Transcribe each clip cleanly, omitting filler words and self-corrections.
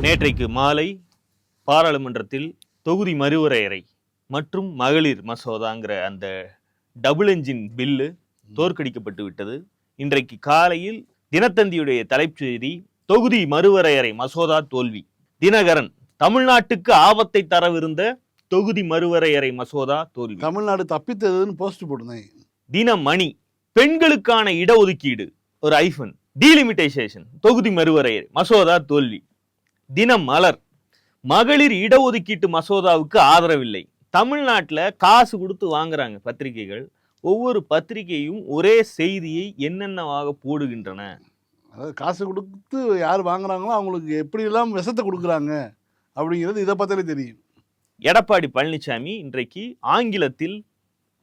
நேற்றைக்கு மாலை பாராளுமன்றத்தில் தொகுதி மறுவரையறை மற்றும் மகளிர் மசோதாங்கிற அந்த டபுள் என்ஜின் பில்லு தோற்கடிக்கப்பட்டு விட்டது. இன்றைக்கு காலையில் தினத்தந்தியுடைய தலைப்புச் செய்தி, தொகுதி மறுவரையறை மசோதா தோல்வி. தினகரன், தமிழ்நாட்டுக்கு ஆபத்தை தரவிருந்த தொகுதி மறுவரையறை மசோதா தோல்வி. தமிழ்நாடு தப்பித்ததுன்னு போஸ்ட் போடுறேன். தினமணி, பெண்களுக்கான இடஒதுக்கீடு ஒரு ஐஃபன் டீலிமிட்டேஷன் தொகுதி மறுவரையறை மசோதா தோல்வி. தினமலர், மகளிர் இடஒதுக்கீட்டு மசோதாவுக்கு ஆதரவில்லை. தமிழ்நாட்டில் காசு கொடுத்து வாங்குறாங்க பத்திரிகைகள். ஒவ்வொரு பத்திரிகையும் ஒரே செய்தியை என்னென்னவாக போடுகின்றன. அதாவது காசு கொடுத்து யார் வாங்குறாங்களோ அவங்களுக்கு எப்படியெல்லாம் விஷத்தை கொடுக்குறாங்க அப்படிங்கிறது இதை பார்த்தாலே தெரியும். எடப்பாடி பழனிசாமி இன்றைக்கு ஆங்கிலத்தில்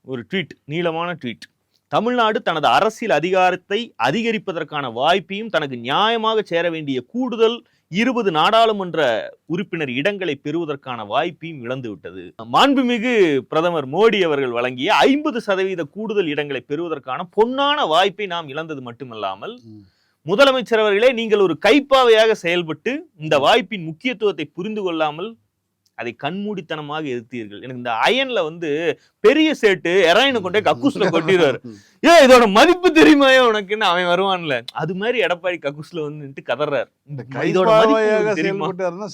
ஒரு ட்வீட், நீளமான ட்வீட். தமிழ்நாடு தனது அரசியல் அதிகாரத்தை அதிகரிப்பதற்கான வாய்ப்பையும் தனக்கு நியாயமாக சேர வேண்டிய கூடுதல் 20 நாடாளுமன்ற உறுப்பினர் இடங்களை பெறுவதற்கான வாய்ப்பையும் இழந்துவிட்டது. மாண்புமிகு பிரதமர் மோடி அவர்கள் வழங்கிய 50% கூடுதல் இடங்களை பெறுவதற்கான பொன்னான வாய்ப்பை நாம் இழந்தது மட்டுமல்லாமல், முதலமைச்சர் அவர்களே நீங்கள் ஒரு கைப்பாவையாக செயல்பட்டு இந்த வாய்ப்பின் முக்கியத்துவத்தை புரிந்து கொள்ளாமல் அதை கண்மூடித்தனமாக எதிர்த்தீர்கள். எனக்கு இந்த அயன்ல பெரிய சேட்டு எராயினை கொண்டே கக்கூஸ்ல கொட்டிடுவாரு. இதோட மதிப்பு தெரியுமா உனக்குன்னு அவன் வருவான்ல, அது மாதிரி எடப்பாடி கக்கூஸ்ல கதறாரு.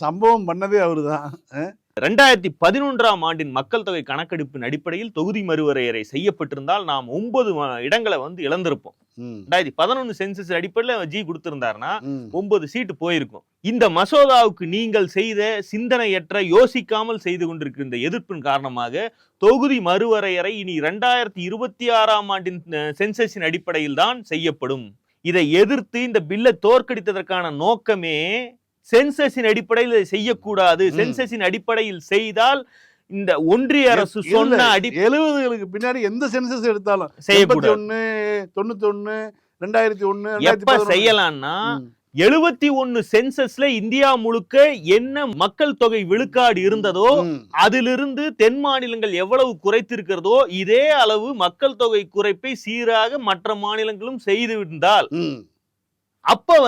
சம்பவம் பண்ணதே அவருதான். 2011ஆம் ஆண்டின் மக்கள் தொகை கணக்கெடுப்பின் அடிப்படையில் தொகுதி மறுவரையறை செய்யப்பட்டிருந்தால் நாம் 9 இடங்களை இழந்திருப்போம். 2011 சென்சஸ் அடிப்படையில் ஜி கொடுத்திருந்தாருன்னா 9 சீட்டு போயிருக்கும். இந்த மசோதாவுக்கு நீங்கள் செய்த சிந்தனையற்ற, யோசிக்காமல் செய்து கொண்டிருக்கிற இந்த எதிர்ப்பின் காரணமாக தொகுதி மறுவரையறை இனி 2026ஆம் ஆண்டின் சென்சஸின் அடிப்படையில் தான் செய்யப்படும். இதை எதிர்த்து இந்த பில்லை தோற்கடித்ததற்கான நோக்கமே சென்சஸின் அடிப்படையில் இதை செய்யக்கூடாது. சென்சஸின் அடிப்படையில் செய்தால் இந்த ஒன்றிய அரசு சொன்ன 70களுக்கு பின்னாடி எந்த சென்சஸ் எடுத்தாலும் 71, 91, 2001 எப்ப செய்யலாம்னா 71 சென்சஸ்ல இந்தியா முழுக்க என்ன மக்கள் தொகை விழுக்காடு இருந்ததோ அதிலிருந்து தென் மாநிலங்கள் எவ்வளவு குறைத்திருக்கிறதோ இதே அளவு மக்கள் தொகை குறைப்பை சீராக மற்ற மாநிலங்களும் செய்து விட்டால் அப்ப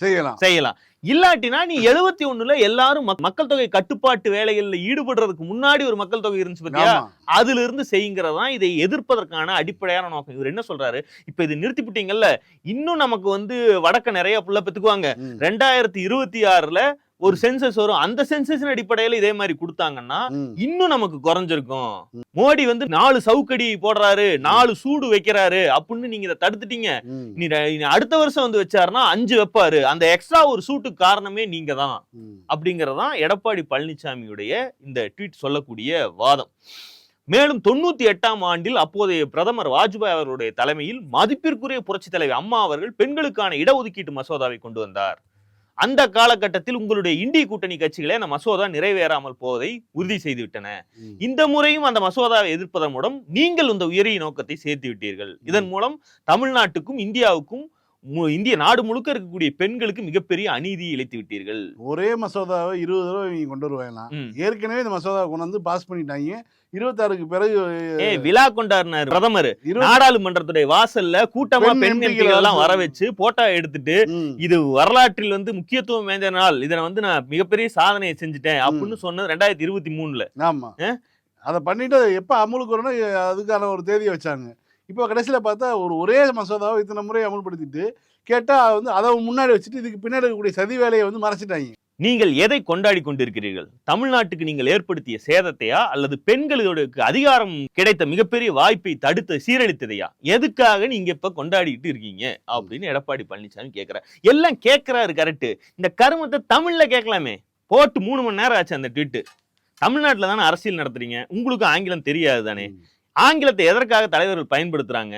செய்யலாம். இல்லாட்டினா நீ 71ல எல்லாரும் மக்கள் தொகை கட்டுப்பாட்டு வேலைகள்ல ஈடுபடுறதுக்கு முன்னாடி ஒரு மக்கள் தொகை இருந்துச்சு பத்தியா, அதுல இருந்து செய்யுங்கிறதா இதை எதிர்ப்பதற்கான அடிப்படையான நோக்கம். இவர் என்ன சொல்றாரு, இப்ப இது நிறுத்திவிட்டீங்கல்ல, இன்னும் நமக்கு வடக்க நிறைய புள்ள பெத்துக்குவாங்க. 2026ல ஒரு சென்சஸ் வரும். அந்த சென்சஸின் அடிப்படையில இதே மாதிரி கொடுத்தாங்கன்னா இன்னும் நமக்கு குறைஞ்சிருக்கும். மோடி 4 சவுக்கடி போடுறாரு, 4 சூடு வைக்கிறாரு அப்படின்னு நீங்க இதை தடுத்துட்டீங்க. அடுத்த வருஷம் வச்சாருன்னா 5 வைப்பாரு. அந்த எக்ஸ்ட்ரா ஒரு சூட்டுக்கு காரணமே நீங்க தான் அப்படிங்கறதான் எடப்பாடி பழனிசாமியுடைய இந்த ட்வீட் சொல்லக்கூடிய வாதம். மேலும் 98ஆம் ஆண்டில் அப்போதைய பிரதமர் வாஜ்பாய் அவர்களுடைய தலைமையில் மதிப்பிற்குரிய புரட்சி தலைவி அம்மா அவர்கள் பெண்களுக்கான இடஒதுக்கீட்டு மசோதாவை கொண்டு வந்தார். அந்த காலகட்டத்தில் உங்களுடைய இந்திய கூட்டணி கட்சிகளே அந்த மசோதா நிறைவேறாமல் போவதை உறுதி செய்து விட்டன. இந்த முறையும் அந்த மசோதாவை எதிர்ப்பதன் மூலம் நீங்கள் இந்த உயரிய நோக்கத்தை சேர்த்து விட்டீர்கள். இதன் மூலம் தமிழ்நாட்டுக்கும் இந்தியாவுக்கும் இந்திய நாடு முழுக்க இருக்கக்கூடிய பெண்களுக்கு மிகப்பெரிய அநீதியை இழைத்து விட்டீர்கள். ஒரே மசோதாவை 20 தடவை கொண்டு வருவாங்களாம். ஏற்கனவே இந்த மசோதாவை கொண்டு வந்து பாஸ் பண்ணிட்டாங்க. 26க்கு பிறகு விழா கொண்டாடினார் பிரதமர். நாடாளுமன்றத்துடைய வாசல்ல கூட்டமா பெண் எம்பிகள் எல்லாம் வர வச்சு போட்டோ எடுத்துட்டு, இது வரலாற்றில் முக்கியத்துவம் வாய்ந்த நாள், இதை நான் மிகப்பெரிய சாதனையை செஞ்சுட்டேன் அப்படின்னு சொன்னது 2023ல. ஆமா, அதை பண்ணிட்டு எப்ப அமலுக்கு வரணும் அதுக்கான ஒரு தேதியை வச்சாங்க. இப்போ கடைசியில் பார்த்தா ஒரே மசோதாவை இத்தனை முறை அமல்படுத்திட்டு கேட்டா அதை முன்னாடி வச்சுட்டு இதுக்கு பின்னாடி இருக்கக்கூடிய சதி வேலையை மறைச்சிட்டாங்க. நீங்கள் எதை கொண்டாடி கொண்டிருக்கிறீர்கள்? தமிழ்நாட்டுக்கு நீங்கள் ஏற்படுத்திய சேதத்தையா அல்லது பெண்களுக்கு அதிகாரம் கிடைத்த மிகப்பெரிய வாய்ப்பை தடுத்து சீரழித்ததையா? எதுக்காக நீங்க இப்ப கொண்டாடிட்டு இருக்கீங்க அப்படின்னு எடப்பாடி பழனிசாமி கேட்கிறார். எல்லாம் கேட்கிறாரு, கரெக்ட். இந்த கருமத்தை தமிழ்ல கேட்கலாமே. போட்டு 3 மணி நேரம் ஆச்சு அந்த ட்வீட். தமிழ்நாட்டுல தானே அரசியல் நடத்துறீங்க, உங்களுக்கு ஆங்கிலம் தெரியாது தானே? ஆங்கிலத்தை எதற்காக தலைவர்கள் பயன்படுத்துறாங்க?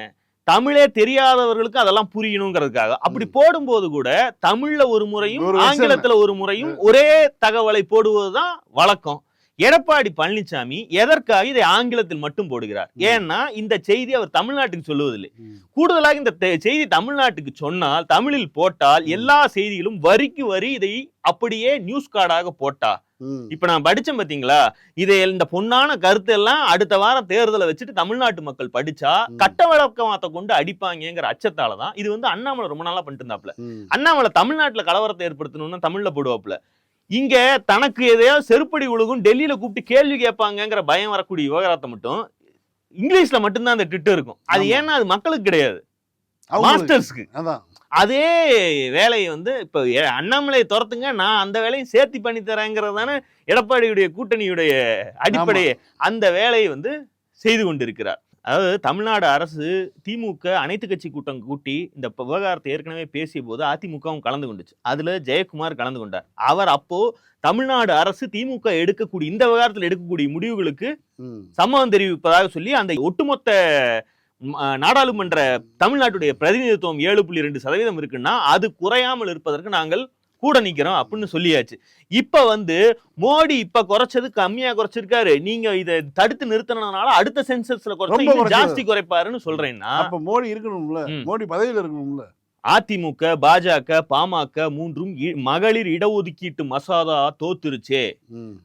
தமிழே தெரியாதவர்களுக்கு அதெல்லாம் புரியணுங்கிறதுக்காக. அப்படி போடும்போது கூட தமிழ்ல ஒரு முறையும் ஆங்கிலத்துல ஒரு முறையும் ஒரே தகவலை போடுவதுதான் வழக்கம். எடப்பாடி பழனிசாமி எதற்காக இதை ஆங்கிலத்தில் மட்டும் போடுகிறார்? ஏன்னா இந்த செய்தி அவர் தமிழ்நாட்டுக்கு சொல்லுவதில்லை. கூடுதலாக இந்த செய்தி தமிழ்நாட்டுக்கு சொன்னால், தமிழில் போட்டால் எல்லா செய்திகளும் வரிக்கு வரி இதை அப்படியே நியூஸ் கார்டாக போட்டா, இப்ப நான் படிச்சேன் பாத்தீங்களா, இதை இந்த பொன்னான கருத்து எல்லாம் அடுத்த வாரம் தேர்தலை வச்சுட்டு தமிழ்நாட்டு மக்கள் படிச்சா கட்ட விளக்கமாத்த கொண்டு அடிப்பாங்கிற அச்சத்தாலதான் இது வந்து அண்ணாமலை ரொம்ப நாளா பண்ணிட்டு இருந்தாப்ல. அண்ணாமலை தமிழ்நாட்டுல கலவரத்தை ஏற்படுத்தணும்னு தமிழ்ல போடுவாப்ல. இங்க தனக்கு எதையாவது செருப்படி உழுகும், டெல்லியில கூப்பிட்டு கேள்வி கேட்பாங்கிற பயம் வரக்கூடிய விவகாரத்தை மட்டும் இங்கிலீஷ்ல மட்டும்தான் அந்த ட்விட்டர் இருக்கும். அது ஏன்னா அது மக்களுக்கு கிடையாது, மாஸ்டர்ஸ்க்கு. அதே வேலையை வந்து இப்ப அண்ணாமலை துரத்துங்க, நான் அந்த வேலையும் சேர்த்து பண்ணி தரேங்கிறதான எடப்பாடியுடைய கூட்டணியுடைய அடிப்படையே. அந்த வேலையை வந்து செய்து கொண்டிருக்கிறார். அதாவது தமிழ்நாடு அரசு திமுக அனைத்து கட்சி கூட்டம் கூட்டி இந்த விவகாரத்தை ஏற்கனவே பேசிய போது அதிமுகவும் கலந்து கொண்டுச்சு. அதுல ஜெயக்குமார் கலந்து கொண்டார். அவர் அப்போ தமிழ்நாடு அரசு திமுக எடுக்கக்கூடிய இந்த விவகாரத்தில் எடுக்கக்கூடிய முடிவுகளுக்கு சம்மதம் தெரிவிப்பதாக சொல்லி அந்த ஒட்டுமொத்த நாடாளுமன்ற தமிழ்நாட்டுடைய பிரதிநிதித்துவம் 7.2% இருக்குன்னா அது குறையாமல் இருப்பதற்கு நாங்கள் கூட நிக்கிறோம் அப்படின்னு சொல்லியாச்சு. இப்ப வந்து மோடி இப்ப குறைச்சது கம்மியா குறைச்சிருக்காரு, நீங்க இதை தடுத்து நிறுத்தினால அடுத்த சென்சஸ்ல குறைச்சு ஜாஸ்தி குறைப்பாருன்னு சொல்றேன்னா அப்ப மோடி இருக்கணும்ல, மோடி பதவியில் இருக்கணும்ல. அதிமுக, பாஜக, பாமக மூன்றும் மகளிர் இடஒதுக்கீட்டு மசோதா தோத்துருச்சு,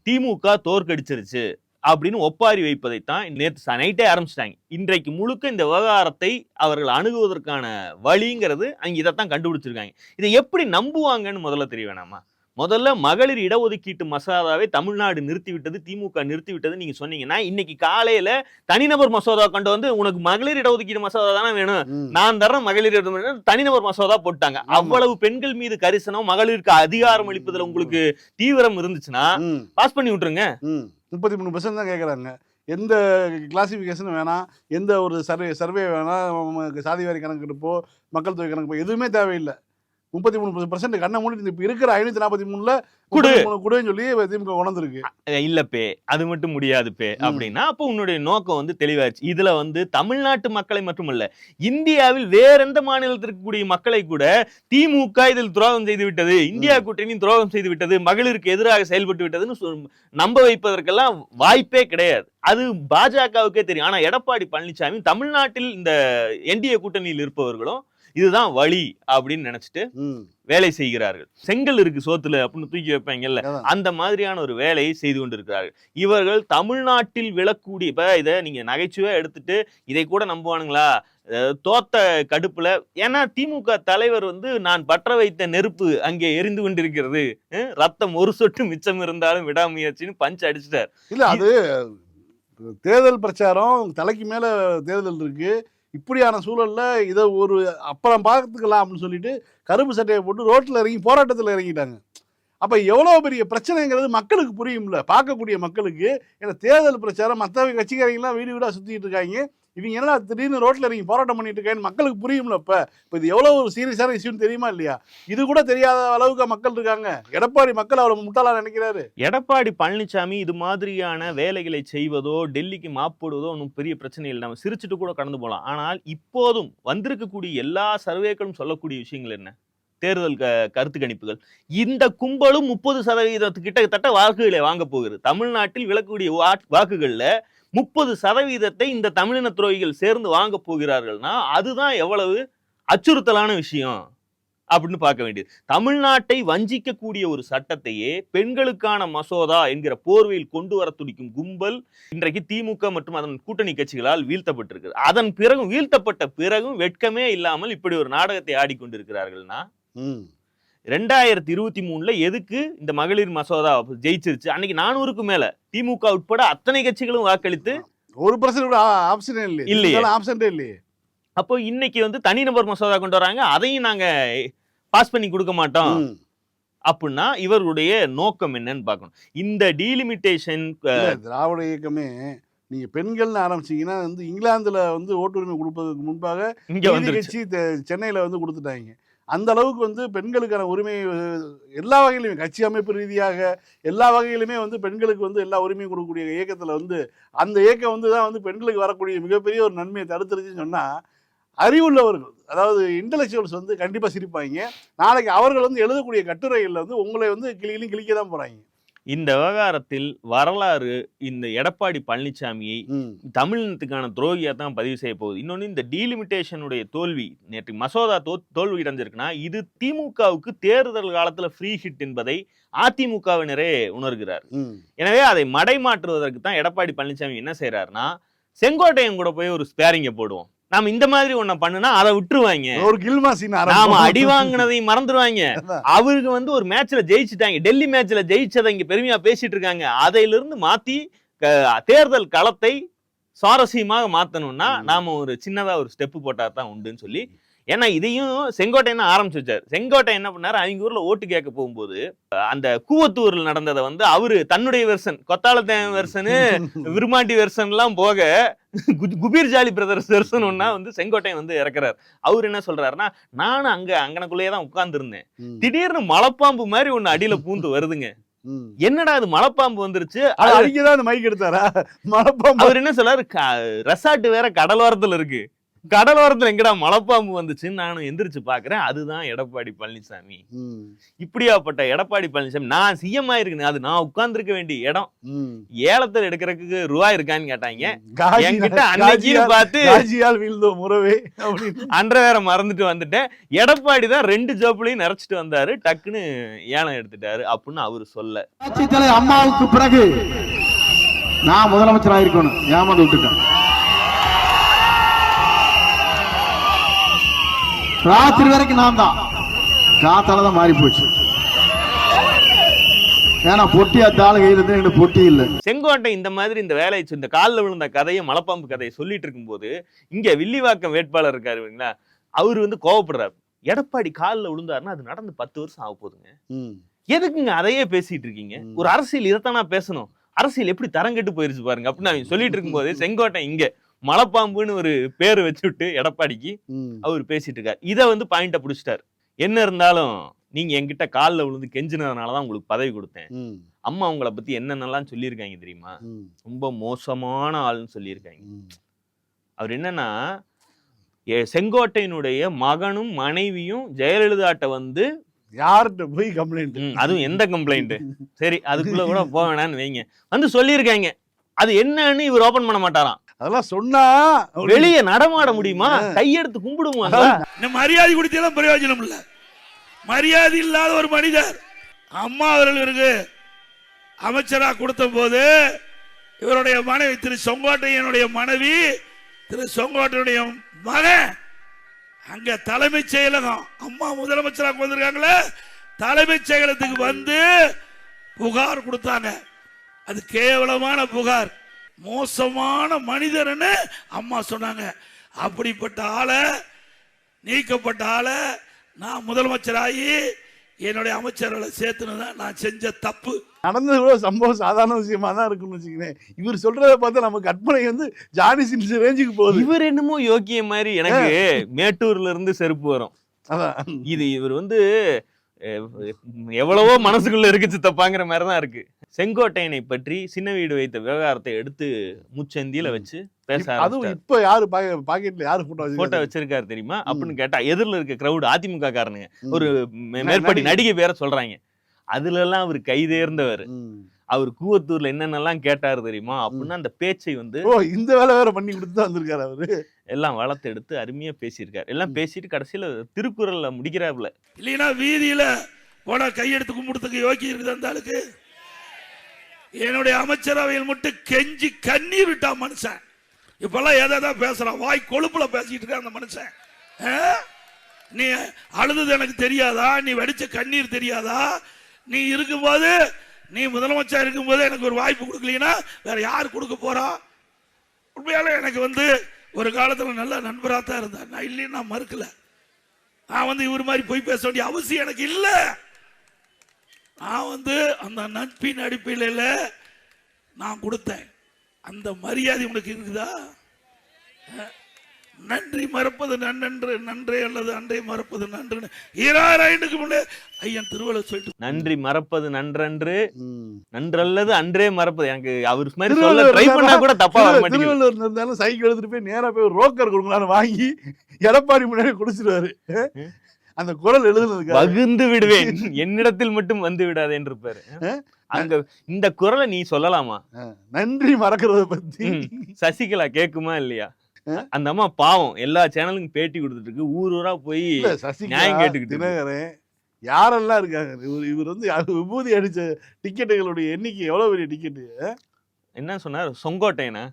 திமுக தோற்கடிச்சிருச்சு அப்படின்னு ஒப்பாரி வைப்பதைத்தான் நேற்று நைட்டே ஆரம்பிச்சிட்டாங்க. இன்றைக்கு முழுக்க இந்த விவகாரத்தை அவர்கள் அணுகுவதற்கான வழிங்கிறது அங்க இதைத்தான் கண்டுபிடிச்சிருக்காங்க. இதை எப்படி நம்புவாங்கன்னு முதல்ல தெரிய வேணாமா? முதல்ல மகளிர் இடஒதுக்கீட்டு மசோதாவை தமிழ்நாடு நிறுத்திவிட்டது, திமுக நிறுத்திவிட்டது நீங்க சொன்னீங்கன்னா, இன்னைக்கு காலையில தனிநபர் மசோதா கொண்டு வந்து உனக்கு மகளிர் இடஒதுக்கீடு மசோதா தானே வேணும், நான் தரேன் மகளிர் தனிநபர் மசோதா போட்டாங்க. அவ்வளவு பெண்கள் மீது கரிசனம், மகளிருக்கு அதிகாரம் அளிப்பதில் உங்களுக்கு தீவிரம் இருந்துச்சுன்னா பாஸ் பண்ணி விட்டுருங்க. 33% தான் கேட்குறாங்க. எந்த கிளாசிஃபிகேஷனும் வேணாம், எந்த ஒரு சர்வே வேணாம், சாதி வாரி கணக்கெடுப்போ மக்கள் தொகை கணக்கு எதுவுமே தேவையில்லை. 33% கண்ணை மூடி இப்ப இருக்கிற 543ல குடுன்னு சொல்லி திமுக உணர்ந்திருக்கு. இல்லப்பே அது மட்டும் முடியாது பே அப்படின்னா அப்போ உன்னுடைய நோக்கம் வந்து தெளிவாச்சு. இதுல வந்து தமிழ்நாட்டு மக்களை மட்டுமல்ல, இந்தியாவில் வேற எந்த மாநிலத்திற்கு கூடிய மக்களை கூட திமுக இதில் துரோகம் செய்து விட்டது, இந்தியா கூட்டணி துரோகம் செய்து விட்டது, மகளிருக்கு எதிராக செயல்பட்டு விட்டதுன்னு நம்ப வைப்பதற்கெல்லாம் வாய்ப்பே கிடையாது. அது பாஜகவுக்கே தெரியும். ஆனா எடப்பாடி பழனிசாமி தமிழ்நாட்டில் இந்த என்டிஏ கூட்டணியில் இருப்பவர்களும் இதுதான் வழி அப்படின்னு நினைச்சிட்டு வேலை செய்கிறார்கள். செங்கல் இருக்கு சோத்துல அப்படின்னு தூக்கி வைப்பாங்கல்ல, அந்த மாதிரியான ஒரு வேலையை செய்து கொண்டிருக்கிறார்கள். இவர்கள் தமிழ்நாட்டில் விழக்கூடிய, இப்ப இதை நீங்க நகைச்சுவையா எடுத்துட்டு இதை கூட நம்புவானுங்களா? தோத்த கடுப்புல, ஏன்னா திமுக தலைவர் வந்து நான் பற்ற வைத்த நெருப்பு அங்கே எரிந்து கொண்டிருக்கிறது, ரத்தம் ஒரு சொட்டு மிச்சம் இருந்தாலும் விடாமுயற்சின்னு பஞ்ச் அடிச்சிட்டார். இல்ல அது தேர்தல் பிரச்சாரம், தலைக்கு மேல தேர்தல் இருக்கு, இப்படியான சூழல்ல இதை ஒரு அப்புறம் பார்த்துக்கலாம் அப்படின்னு சொல்லிட்டு கருப்பு சட்டையை போட்டு ரோட்ல இறங்கி போராட்டத்தில் இறங்கிட்டாங்க. அப்ப எவ்வளவு பெரிய பிரச்சனைங்கிறது மக்களுக்கு புரியும்ல, பார்க்கக்கூடிய மக்களுக்கு. ஏன்னா தேர்தல் பிரச்சாரம் மற்ற கட்சிக்காரங்களாம் வீடு வீடா சுத்திட்டு இருக்காங்க, இவங்க என்ன திடீர்னு ரோட்ல இறங்கி போராட்டம் பண்ணிட்டு இருக்காங்கன்னு மக்களுக்கு புரியும்ல. இப்ப இது எவ்வளவு ஒரு சீரியஸான இஷ்யூன்னு தெரியுமா இல்லையா? இது கூட தெரியாத அளவுக்கு மக்கள் இருக்காங்க. எடப்பாடி மக்கள் அவ்வளவு முட்டாளா நினைக்கிறாரு. எடப்பாடி பழனிசாமி இது மாதிரியான வேலைகளை செய்வதோ டெல்லிக்கு மாப்படுவதோ ஒன்றும் பெரிய பிரச்சனை இல்லை, நம்ம சிரிச்சுட்டு கூட கடந்து போகலாம். ஆனால் இப்போதும் வந்திருக்கக்கூடிய எல்லா சர்வேக்களும் சொல்லக்கூடிய விஷயங்கள் என்ன? தேர்தல் கருத்து கணிப்புகள், இந்த கும்பலும் 30% கிட்டத்தட்ட வாக்குகளை வாங்க போகிறது. தமிழ்நாட்டில் விளக்கக்கூடிய வாக்குகள்ல 30% இந்த தமிழின துரோகிகள் சேர்ந்து வாங்க போகிறார்கள்னா அதுதான் எவ்வளவு அச்சுறுத்தலான விஷயம் அப்படின்னு பார்க்க வேண்டியது. தமிழ்நாட்டை வஞ்சிக்கக்கூடிய ஒரு சட்டத்தையே பெண்களுக்கான மசோதா என்கிற போர்வையில் கொண்டு வர துடிக்கும் கும்பல் இன்றைக்கு திமுக மற்றும் அதன் கூட்டணி கட்சிகளால் வீழ்த்தப்பட்டிருக்கு. அதன் பிறகும் வீழ்த்தப்பட்ட பிறகும் வெட்கமே இல்லாமல் இப்படி ஒரு நாடகத்தை ஆடிக்கொண்டிருக்கிறார்கள்னா 2023 எதுக்கு இந்த மகளிர் மசோதா ஜெயிச்சிருச்சு? அன்னைக்கு 400க்கு மேல திமுக உட்பட அத்தனை கட்சிகளும் வாக்களித்து 1% ஆப்ஷனே இல்லையே. அப்போ இன்னைக்கு வந்து தனிநபர் மசோதா கொண்டு வராங்க, அதையும் நாங்க பாஸ் பண்ணி கொடுக்க மாட்டோம் அப்படின்னா இவருடைய நோக்கம் என்னன்னு பார்க்கணும். இந்த டீலிமிட்டேஷன் திராவிட இயக்கமே நீங்க பெண்கள்னு ஆரம்பிச்சீங்கன்னா வந்து இங்கிலாந்துல வந்து ஓட்டுரிமை கொடுப்பதற்கு முன்பாக கட்சி சென்னையில வந்து கொடுத்துட்டாங்க. அந்த அளவுக்கு வந்து பெண்களுக்கான உரிமை எல்லா வகையிலுமே, கட்சி அமைப்பு ரீதியாக எல்லா வகையிலுமே வந்து பெண்களுக்கு வந்து எல்லா உரிமையும் கொடுக்கக்கூடிய இயக்கத்தில் வந்து அந்த இயக்கம் வந்து தான் வந்து பெண்களுக்கு வரக்கூடிய மிகப்பெரிய ஒரு நன்மையை தடுத்துருச்சுன்னு சொன்னால், அறிவுள்ளவர்கள் அதாவது இன்டலெக்சுவல்ஸ் வந்து கண்டிப்பாக சிரிப்பாங்க. நாளைக்கு அவர்கள் வந்து எழுதக்கூடிய கட்டுரைகளில் வந்து உங்களை வந்து கிளிக்க தான் போகிறாங்க. இந்த விவகாரத்தில் வரலாறு இந்த எடப்பாடி பழனிசாமியை தமிழினத்துக்கான துரோகியா தான் பதிவு செய்ய போகுது. இன்னொன்னு, இந்த டீலிமிட்டேஷனுடைய தோல்வி, நேற்று மசோதா தோல்வி அடைஞ்சிருக்குன்னா இது திமுகவுக்கு தேர்தல் காலத்துல ஃப்ரீ ஹிட் என்பதை அதிமுகவினரே உணர்கிறார். எனவே அதை மடைமாற்றுவதற்கு தான் எடப்பாடி பழனிசாமி என்ன செய்யறாருன்னா, செங்கோட்டையன் கூட போய் ஒரு ஸ்பேரிங்க போடுவோம், நாம இந்த மாதிரி ஒண்ண பண்ணுனா அதை விட்டுருவாங்க, ஒரு கில்மா சீன் நாம அடி வாங்கினதையும் மறந்துடுவாங்க. அவருக்கு ஒரு மேட்ச்ல ஜெயிச்சுட்டாங்க, டெல்லி மேட்ச்ல ஜெயிச்சதை இங்க பெருமையா பேசிட்டு இருக்காங்க. அதையில இருந்து மாத்தி தேர்தல் களத்தை சுவாரஸ்யமாக மாத்தணும்னா நாம ஒரு சின்னதா ஒரு ஸ்டெப் போட்டா தான் உண்டுன்னு சொல்லி, ஏன்னா இதையும் செங்கோட்டையன் ஆரம்பிச்சு வச்சாரு. செங்கோட்டை என்ன பண்ணாரு, அவங்க ஊர்ல ஓட்டு கேட்க போகும்போது அந்த கூவத்தூர்ல நடந்ததை அவரு தன்னுடைய வெர்சன், கொத்தாளத்தேன் வெர்சனு, விருமாண்டி வெர்சன் எல்லாம் போக குபீர் ஜாலி பிரதர்ஸ் வெர்சன் ஒன்னா செங்கோட்டையன் இறக்குறாரு. அவரு என்ன சொல்றாருன்னா, நானும் அங்கனக்குள்ளேயே தான் உட்கார்ந்து இருந்தேன், திடீர்னு மலைப்பாம்பு மாதிரி ஒண்ணு அடியில பூந்து வருதுங்க, என்னடா அது மலைப்பாம்பு வந்துருச்சு, மைக் எடுத்தாரா மலைப்பாம்பு. அவர் என்ன சொல்றாரு, ரெசார்ட் வேற கடலோரத்துல இருக்கு, கடலோரத்துல எங்கடா மலைப்பாம்பு வந்துச்சுன்னு நானும் எந்திரிச்சு பாக்குறேன், அதுதான் எடப்பாடி பழனிசாமி. இப்படியாப்பட்ட எடப்பாடி பழனிசாமி, நான் சிஎம் ஆயிருக்கேன், அது நான் உட்கார்ந்து இருக்க வேண்டிய இடம், ஏலத்தில் எடுக்கிறதுக்கு ரூபாய் இருக்கான்னு கேட்டாங்க. என்கிட்ட அன்னைக்கு பார்த்து அன்றை வேற மறந்துட்டு வந்துட்டேன். எடப்பாடி தான் 2 ஜோப்புலையும் நிறைச்சிட்டு வந்தாரு, டக்குன்னு ஏலம் எடுத்துட்டாரு அப்படின்னு அவரு சொல்ல. அம்மாவுக்கு பிறகு நான் முதலமைச்சர் ஆயிருக்கணும், ஏமாந்து விட்டுட்டேன். ராத்திரி வரைக்கும் நான் தான், காத்தாலதான் மாறி போச்சு. ஏன்னா பொட்டி அத்தால கையில இருந்து பொட்டி இல்ல. செங்கோட்டை இந்த மாதிரி இந்த வேலையை, இந்த காலில் விழுந்த கதையை, மலைப்பாம்பு கதையை சொல்லிட்டு இருக்கும் போது இங்க வில்லிவாக்கம் வேட்பாளர் இருக்காரு இல்லைங்களா, அவரு கோவப்படுறாரு. எடப்பாடி காலில் விழுந்தாருன்னா அது நடந்து 10 வருஷம் ஆக போகுதுங்க, எதுக்குங்க அதையே பேசிட்டு இருக்கீங்க, ஒரு அரசியல் இதைத்தானா பேசணும், அரசியல் எப்படி தரங்கெட்டு போயிருச்சு பாருங்க அப்படின்னு அவங்க சொல்லிட்டு இருக்கும் போது செங்கோட்டை இங்க மலைப்பாம்புன்னு ஒரு பேரு வச்சுட்டு எடப்பாடிக்கு அவர் பேசிட்டு இருக்காரு. இதை பாயிண்ட புடிச்சிட்டாரு. என்ன இருந்தாலும் நீங்க என்கிட்ட காலில் விழுந்து கெஞ்சினதுனாலதான் உங்களுக்கு பதவி கொடுத்தேன், அம்மா உங்களை பத்தி என்னென்னலாம் சொல்லியிருக்காங்க தெரியுமா, ரொம்ப மோசமான ஆள்னு சொல்லியிருக்காங்க. அவர் என்னன்னா, செங்கோட்டையினுடைய மகனும் மனைவியும் ஜெயலலிதாட்ட யார்கிட்ட போய் கம்ப்ளைண்ட், அதுவும் எந்த கம்ப்ளைண்ட், சரி அதுக்குள்ள கூட போக வேணான்னு வைங்க, சொல்லியிருக்காங்க. அது என்னன்னு இவர் ஓபன் பண்ண மாட்டாராம். அதெல்லாம் சொன்னா வெளியே நடமாட முடியுமா, கையெடுத்து கும்பிடுவாங்க. மரியாதை கொடுத்தாலும் பிரயோஜனம் இல்ல, மரியாதை இல்லாத ஒரு மனிதர். அம்மா அவர்களுக்கு அமைச்சராக கொடுத்த போது இவருடைய மனைவி திரு செங்கோட்டையனுடைய மனைவி, திரு செங்கோட்டையுடைய மகன் அங்க தலைமைச் செயலகம், அம்மா முதலமைச்சராக வந்திருக்காங்களே, தலைமைச் செயலகத்துக்கு புகார் கொடுத்தாங்க. அது கேவலமான புகார், மோசமான மனிதர்னு அம்மா சொன்னாங்க. அப்படிப்பட்ட ஆளை, நீக்கப்பட்ட ஆளை நான் முதலமைச்சராகி என்னுடைய அமைச்சர்களை சேர்த்துனதான் நான் செஞ்ச தப்பு. நடந்தது கூட சம்பவம் சாதாரண விஷயமா தான் இருக்குன்னு வச்சுக்கிறேன். இவர் சொல்றதை பார்த்தா நம்ம கற்பனை ஜானி சின்ஸ் ரேஞ்சுக்கு போகுது. இவர் என்னமோ யோக்கிய மாதிரி எனக்கு மேட்டூர்ல இருந்து செருப்பு வரும். இது இவர் எவ்வளவோ மனசுக்குள்ள இருக்குச்சு தப்பாங்கிற மாதிரிதான் இருக்கு. செங்கோட்டையனை பற்றி சின்ன வீடு வைத்த விவகாரத்தை எடுத்து முச்சந்தியில வச்சு பேச, அதுவும் இப்ப யாரு பாக்கெட்ல யாரு போட்டோ வச்சிருக்காரு தெரியுமா அப்படின்னு கேட்டா, எதிரில் இருக்க கிரௌடு அதிமுக காரனுங்க ஒரு மேற்படி நடிகை பேரை சொல்றாங்க. அதுல எல்லாம் அவர் கைதேர்ந்தவர். அவர் கூவத்தூர்ல என்னென்னலாம் கேட்டாரு தெரியுமா அப்படின்னு அந்த பேச்சை இந்த வேலை வேற பண்ணி கொடுத்து வந்திருக்காரு. அவரு எல்லாம் வளர்த்து எடுத்து அருமையா பேசியிருக்காரு. எல்லாம் பேசிட்டு கடைசியில திருக்குறள்ல முடிக்கிறாப்புல. இல்லைன்னா வீதியில போனா கையெடுத்து கும்பிடுறதுக்கு யோகி இருக்குது அந்த ஆளுக்கு. என்னுடைய அமைச்சரவையில் மட்டும் கெஞ்சி கண்ணீர் விட்டா மனுஷன். இப்பெல்லாம் ஏதாவது பேசுறான், வாய் கொழுப்புல பேசிட்டு இருக்க அந்த மனுஷன். நீ அழுது எனக்கு தெரியாதா, நீ வடிச்ச கண்ணீர் தெரியாதா, நீ இருக்கும்போது, நீ முதலமைச்சர் இருக்கும்போது எனக்கு ஒரு வாய்ப்பு கொடுக்கலீங்கன்னா வேற யாரு கொடுக்க போறா? உண்மையால எனக்கு ஒரு காலத்துல நல்ல நண்பராக தான் இருந்தார், நான் இல்லைன்னு நான் மறுக்கல. நான் இவர் மாதிரி போய் பேச வேண்டிய அவசியம் எனக்கு இல்லை. நான் அந்த நட்பின் அடிப்படையில் நான் கொடுத்தேன். அந்த மரியாதை உனக்கு இருக்குதா? நன்றி மறப்பது நன்றன்று, நன்றே அல்லது அன்றே மறப்பது நன்று. 2000 முன்னே ஐயன் திருவள்ளுவர் சொல்லிட்டு, நன்றி மறப்பது நன்றன்று, நன்றல்லது அன்றே மறப்பது. எனக்கு அவர் மாதிரி சொல்ல ட்ரை பண்ணா கூட தப்பா வர மாட்டேங்குது. திருவள்ளுவர் இருந்தாலும் சைக்கிள் எடுத்துட்டு போய் நேரா போய் ரோக்கர் கொடுங்களான்னு வாங்கி எடப்பாடி முன்னாடி குடிச்சிருவாரு. அந்த குரல் எழுதுனதுக்கு பகிர்ந்து விடுவேன், என்னிடத்தில் மட்டும் வந்து விடாதே என்று இருப்பாரு. அங்க இந்த குரலை நீ சொல்லலாமா? நன்றி மறக்கிறத பத்தி சசிகலா கேக்குமா இல்லையா? அந்த அம்மா பாவம் எல்லா சேனலுக்கும் பேட்டி கொடுத்துட்டு இருக்கு, ஊர் ஊரா போய் நியாயம் கேட்டுக்கிட்டு. தினகரன் யாரெல்லாம் இருக்காங்க, இவர் வந்து விபூதி அடிச்ச டிக்கெட்டுகளுடைய எண்ணிக்கை எவ்வளவு பெரிய டிக்கெட்டு. என்ன சொன்னார்? செங்கோட்டையனா?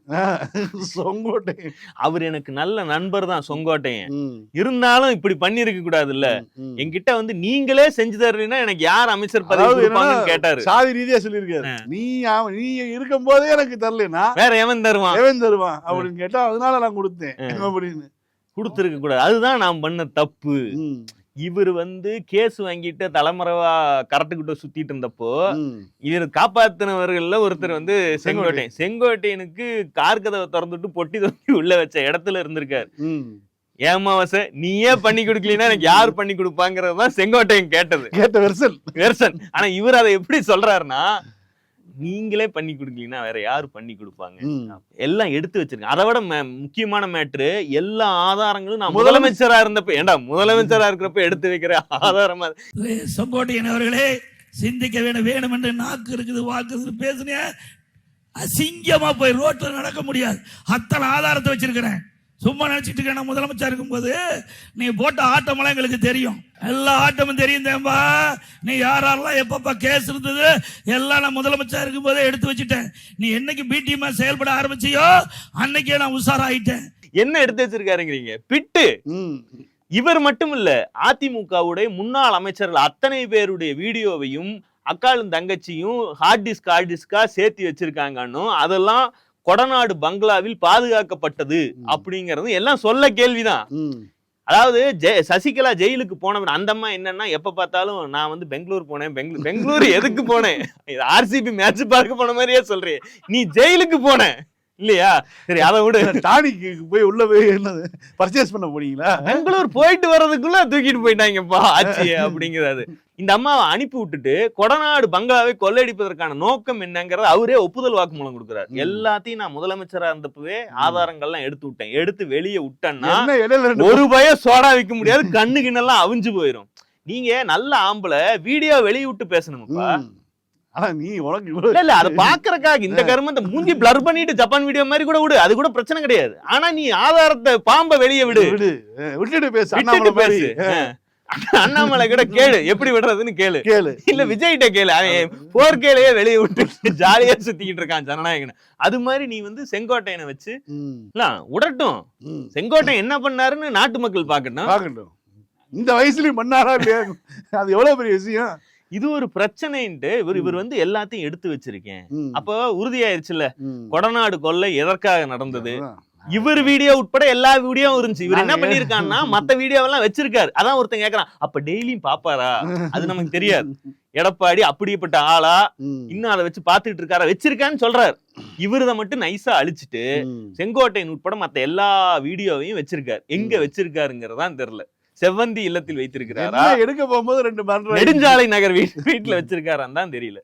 செங்கோட்டையன் அவர் எனக்கு நல்ல நண்பர் தான் செங்கோட்டையன். இருந்தாலும் இப்படி பண்ணிருக்க கூடாது இல்ல. என்கிட்ட வந்து நீங்களே செஞ்சு தரலன்னா எனக்கு யார் அமைச்சர் பதவி கொடுப்பாங்கன்னு கேட்டாரு. சாதி ரீதியா சொல்லியிருக்காரு. நீ இருக்கும் போதே எனக்கு தரலனா வேற எவன் தருவான் அப்படின்னு கேட்டா அதனால நான் கொடுத்தேன் அப்படின்னு. கொடுத்துருக்க கூடாது. அதுதான் நான் பண்ண தப்பு. இவர் வந்து கேஸ் வாங்கிட்டு தலைமறைவா கரெக்டுகிட்ட சுத்திட்டு இருந்தப்போ இவர் காப்பாத்தினவர்கள்ல ஒருத்தர் வந்து செங்கோட்டையனுக்கு கார் கதவை திறந்துட்டு பொட்டி தொட்டி உள்ள வச்ச இடத்துல இருந்திருக்காரு. ஏமாவாச நீயே பண்ணி கொடுக்கலன்னா எனக்கு யார் பண்ணி கொடுப்பாங்கிறதுதான் செங்கோட்டையன் கேட்ட வெர்சன். ஆனா இவர் அதை எப்படி சொல்றாருன்னா, நீங்களே பண்ணி கொடுக்கலீங்கன்னா வேற யாரு பண்ணி கொடுப்பாங்க? எல்லாம் எடுத்து வச்சிருக்கேன். அதை விட முக்கியமான மேட்ரு, எல்லா ஆதாரங்களும் நான் முதலமைச்சரா இருந்தப்ப, ஏண்டா முதலமைச்சரா இருக்கிறப்ப எடுத்து வைக்கிற ஆதாரமா. செங்கோட்டையன் அவர்களே, சிந்திக்க வேணும் என்று நாக்கு இருக்குது, வாக்கு பேசுனே, அசிங்கமா போய் ரோட்ல நடக்க முடியாது. அத்தனை ஆதாரத்தை வச்சிருக்கிறேன். சும்மா நினைச்சிட்டு இருக்க, நான் முதலமைச்சர் இருக்கும்போது நீ போட்ட ஆட்டமெல்லாம் எங்களுக்கு தெரியும், எல்லா ஆட்டமும் தெரியும் தேம்பா. நீ யாரெல்லாம் எப்பப்ப கேஸ் இருந்தது எல்லாம் நான் முதலமைச்சர் இருக்கும் போதே எடுத்து வச்சுட்டேன். நீ என்னைக்கு பிடிஎம் செயல்பட ஆரம்பிச்சியோ அன்னைக்கே நான் உஷாராயிட்டேன். என்ன எடுத்து வச்சிருக்காருங்கிறீங்க? பிட்டு. இவர் மட்டும் இல்ல, அதிமுகவுடைய முன்னாள் அமைச்சர்கள் அத்தனை பேருடைய வீடியோவையும் அக்காளும் தங்கச்சியும் ஹார்ட் டிஸ்கா சேர்த்து வச்சிருக்காங்கன்னு, அதெல்லாம் கொடநாடு பங்களாவில் பாதுகாக்கப்பட்டது அப்படிங்கறது எல்லாம் சொல்ல கேள்விதான். அதாவது சசிகலா ஜெயிலுக்கு போனவன் அந்த அம்மா என்னன்னா, எப்ப பார்த்தாலும் நான் வந்து பெங்களூர் போனேன், பெங்களூர் எதுக்கு போனேன்? ஆர்சிபி மேட்ச் பார்க்க போன மாதிரியே சொல்றேன். நீ ஜெயிலுக்கு போன இல்லையா? சரி, அதை விட டானிக்கு போய் உள்ள போய் என்னது பர்ச்சேஸ் பண்ண போனீங்களா? பெங்களூர் போயிட்டு வர்றதுக்குள்ள தூக்கிட்டு போயிட்டாங்கப்பா ஆச்சு அப்படிங்கிறாரு. இந்த அம்மாவை அனுப்பி விட்டுட்டு கொடநாடு பங்களாவை கொள்ளையடிப்பதற்கான நோக்கம் என்னங்கறத அவரே ஒப்புதல் வாக்குமூலம் கொடுக்கிறார். எல்லாத்தையும் நான் முதலமைச்சரா இருந்தப்பவே ஆதாரங்கள்லாம் எடுத்து விட்டேன், எடுத்து வெளியே விட்டேன்னா ஒரு பய சோடா விற்க முடியாது, கண்ணு கிண்ணெல்லாம் அவிஞ்சு போயிரும். நீங்க நல்ல ஆம்பளை வீடியோ வெளியே விட்டு பேசணும்ப்பா. ஆனா நீ உனக்கு இல்ல அதை பாக்குறக்காக இந்த கருமத்தை மூஞ்சி பிளர் பண்ணிட்டு ஜப்பான் வீடியோ மாதிரி கூட விடு, அது கூட பிரச்சனை கிடையாது. ஆனா நீ ஆதாரத்தை பாம்ப வெளியே விட்டுட்டு பேசு. அண்ணாமலை கிட்ட கேளு, எப்படி விடுறதுன்னு கேளு. இல்ல விஜய்கிட்ட கேளு, 4Kலயே வெளியே விட்டு ஜாலியா சுத்திக்கிட்டு இருக்கான் ஜனநாயகன். அது மாதிரி நீ வந்து செங்கோட்டையனை வச்சு உடட்டும். செங்கோட்டையன் என்ன பண்ணாருன்னு நாட்டு மக்கள் பாக்கட்டும். இந்த வயசுலயும் பண்ணாரா இல்லையா? அது எவ்வளவு பெரிய விஷயம். இது ஒரு பிரச்சனைன்ட்டு இவர் வந்து எல்லாத்தையும் எடுத்து வச்சிருக்கேன். அப்ப உறுதியாயிருச்சுல்ல கொடநாடு கொள்ளை எதற்காக நடந்தது. இவர் வீடியோ உட்பட எல்லா வீடியோ இருந்துச்சு. இவர் என்ன பண்ணிருக்காருன்னா மத்த வீடியோவெல்லாம் வச்சிருக்காரு. அதான் ஒருத்தன் கேக்குறான், அப்ப டெய்லியும் பாப்பாரா? அது நமக்கு தெரியாது. எடப்பாடி அப்படிப்பட்ட ஆளா இன்னும் அதை வச்சு பாத்துட்டு இருக்காரா? வச்சிருக்கான்னு சொல்றாரு. இவரத மட்டும் நைஸா அழிச்சிட்டு செங்கோட்டையன் உட்பட மத்த எல்லா வீடியோவையும் வச்சிருக்காரு. எங்க வச்சிருக்காருங்கிறதான் தெரியல. செவ்வந்தி இல்லத்தில் வைத்திருக்கிறாரா, எடுக்க போகும்போது 2 நெடுஞ்சாலை நகர் வீட்டுல வச்சிருக்காரான்னு தான் தெரியல.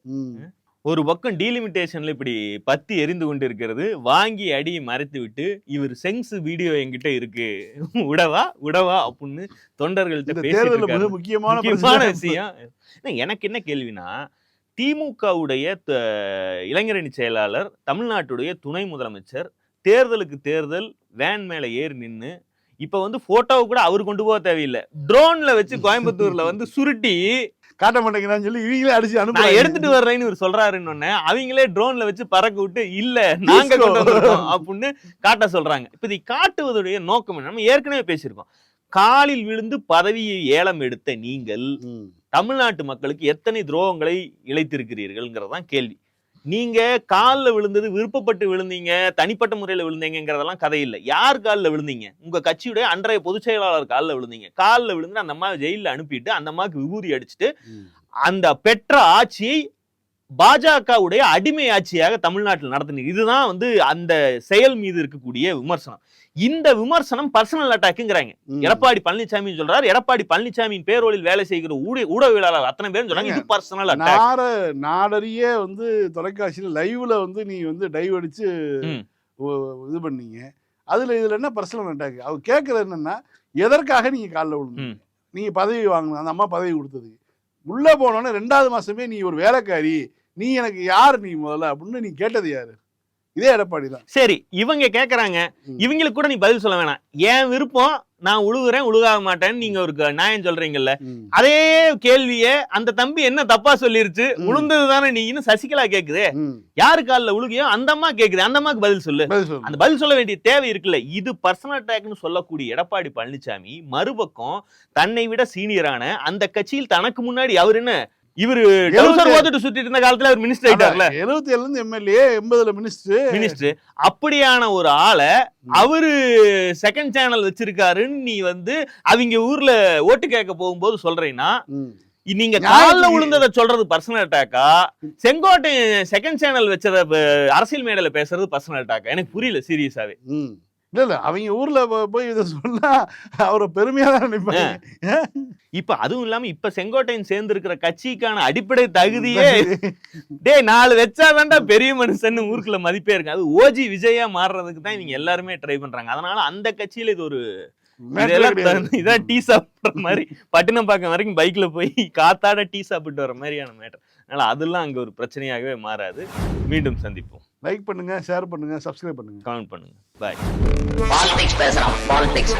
ஒரு பக்கம் டீலிமிட்டேஷன்ல இப்படி பத்தி எரிந்து கொண்டு இருக்கிறது, வாங்கி அடியை மறைத்து விட்டு இவர் செங்ஸ் வீடியோ என்கிட்ட இருக்கு உடவா அப்படின்னு தொண்டர்கள்ட்ட பேசுறது முக்கியமான விஷயம். எனக்கு என்ன கேள்வினா, திமுகவுடைய இளைஞரணி செயலாளர், தமிழ்நாட்டுடைய துணை முதலமைச்சர் தேர்தலுக்கு தேர்தல் வேன் மேல ஏறி நின்னு இப்ப வந்து போட்டோவை கூட அவர் கொண்டு போக தேவையில்லை, ட்ரோன்ல வச்சு கோயம்புத்தூர்ல வந்து சுருட்டி காட்ட மாட்டேங்கிறான்னு சொல்லி இவங்களே அடிச்சு அனுப்பி எடுத்துட்டு வர்றேன்னு இவர் சொல்றாருன்னு அவங்களே ட்ரோன்ல வச்சு பறக்க விட்டு இல்ல நாங்க கொண்டு வந்திருக்கோம் அப்படின்னு காட்ட சொல்றாங்க. இப்ப இதை காட்டுவதுடைய நோக்கம் என்ன? நம்ம ஏற்கனவே பேசியிருக்கோம். காலில் விழுந்து பதவியை ஏலம் எடுத்த நீங்கள் தமிழ்நாட்டு மக்களுக்கு எத்தனை துரோகங்களை இழைத்திருக்கிறீர்கள்ங்கிறதான் கேள்வி. நீங்க காலில் விழுந்தது விருப்பப்பட்டு விழுந்தீங்க, தனிப்பட்ட முறையில விழுந்தீங்கிறதெல்லாம் கதை இல்லை. யார் காலில் விழுந்தீங்க? உங்க கட்சியுடைய அன்றைய பொதுச் செயலாளர் காலில் விழுந்தீங்க. காலில் விழுந்து அந்த அம்மா ஜெயில அனுப்பிட்டு அந்த அம்மாவுக்கு விபூதி அடிச்சுட்டு அந்த பெற்ற ஆட்சியை பாஜகவுடைய அடிமை ஆட்சியாக தமிழ்நாட்டில் நடத்தினீங்க. இதுதான் வந்து அந்த செயல் மீது இருக்கக்கூடிய விமர்சனம். இந்த விமர்சனம் பர்சனல் அட்டாக்குங்கிறாங்க. எடப்பாடி பழனிசாமி சொல்றாரு, எடப்பாடி பழனிசாமியின் பேரோலில் வேலை செய்கிற ஊடகவியலாளர் அத்தனை பேரும் சொல்றாங்க இது பர்சனல் அட்டாக். நாடறியே வந்து தொலைக்காட்சியில லைவ்ல வந்து நீ வந்து டைவ் அடிச்சு இது பண்ணீங்க. இதுல என்ன பர்சனல் அட்டாக்? அவங்க கேட்கறது என்னன்னா, எதற்காக நீங்க காலில் விழுந்தீங்க? நீங்க பதவி வாங்கணும், அந்த அம்மா பதவி கொடுத்தது. உள்ள போனோன்னு 2வது மாசமே நீ ஒரு வேலைக்காரி, நீ எனக்கு யார் நீ முதல்ல அப்படின்னு நீ கேட்டது யாரு? இதே எடப்பாடி தான். சரி, இவங்க கேக்குறாங்க, இவங்களுக்கு கூட நீ பதில் சொல்ல வேணாம். என் விருப்பம், நான் உழுகுறேன் உழுகாக மாட்டேன்னு நீங்க ஒரு நியாயம் சொல்றீங்கல்ல, அதே கேள்விய அந்த தம்பி என்ன தப்பா சொல்லிருச்சு, உளுந்தது தானே நீன்னு சசிகலா கேக்குது. யாரு காலில் உழுகியோ அந்த அம்மா கேக்குது, அந்த அம்மாக்கு பதில் சொல்லு. அந்த பதில் சொல்ல வேண்டிய தேவை இருக்குல்ல. இது பர்சனல் அட்டாக்னு சொல்லக்கூடிய எடப்பாடி பழனிசாமி மறுபக்கம் தன்னை விட சீனியரான அந்த கட்சியில் தனக்கு முன்னாடி அவர் என்ன இவரு சுத்திட்டு இருந்த காலத்துல அவர் மினிஸ்டர் ஆயிட்டார்ல, 77 எம்எல்ஏ 80 மினிஸ்டர். அப்படியான ஒரு ஆளை அவரு செகண்ட் சேனல் வச்சிருக்காருன்னு நீ வந்து அவங்க ஊர்ல ஓட்டு கேட்க போகும்போது சொல்றீங்கன்னா, நீங்க காலில் விழுந்ததை சொல்றது பர்சனல் அட்டாக்கா, செங்கோட்டை செகண்ட் சேனல் வச்சத அரசியல் மேடையில பேசுறது பர்சனல் அட்டாக்கா? எனக்கு புரியல சீரியஸாவே. இல்ல அவங்க ஊர்ல போய் இதை சொன்னா அவரை பெருமையா தான் நினைப்பாங்க. இப்ப அதுவும் இல்லாம இப்ப செங்கோட்டையன் சேர்ந்து இருக்கிற கட்சிக்கான அடிப்படை தகுதியே டே 4 வச்சாதான்டா பெரிய மனுஷன் ஊருக்குள்ள மதிப்பே இருக்கு. அது ஓஜி விஜயா மாறுறதுக்கு தான் இவங்க எல்லாருமே ட்ரை பண்றாங்க. அதனால அந்த கட்சியில இது ஒரு இதான் டீ சாப்பிடுற மாதிரி பட்டினப்பாக்கம் வரைக்கும் பைக்ல போய் காத்தாட டீ சாப்பிட்டு வர மாதிரியான மேட்டர். அதனால அதெல்லாம் அங்க ஒரு பிரச்சனையாகவே மாறாது. மீண்டும் சந்திப்போம். லைக் பண்ணுங்க, ஷேர் பண்ணுங்க, சப்ஸ்கிரைப் பண்ணுங்க, கமெண்ட் பண்ணுங்க. பாய். பாலிடிக்ஸ் பேசுறோம். பாலிடிக்ஸ்